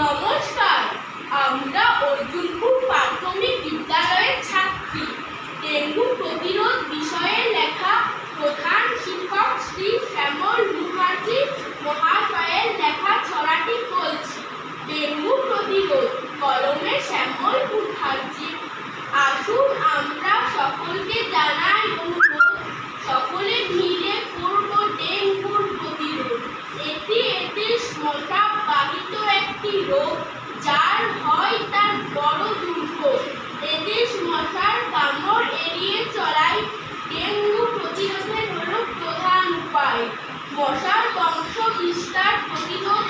নমস্কার, আমরা অর্জুনপুর প্রাথমিক বিদ্যালয়ের ছাত্রী। ডেঙ্গু প্রতিরোধ বিষয়ে লেখা প্রধান শিক্ষক শ্রী শ্যামল মুখার্জি মহাশয়ের লেখা ছড়াটি বলছি। ডেঙ্গু প্রতিরোধ, কলমে শ্যামল মুখার্জি। আসুন আমরা সকলকে জানাই অনুরোধ, সকলে মিলে করব ডেঙ্গুর প্রতিরোধ। এটি মশা বাহিত একটি রোগ, যার হয় তার বড় দুর্ভোগ। এডিস মশার কামড় এড়িয়ে চলাই ডেঙ্গু প্রতিরোধের হলো প্রধান উপায়। মশার বংশ বিস্তার প্রতিরোধ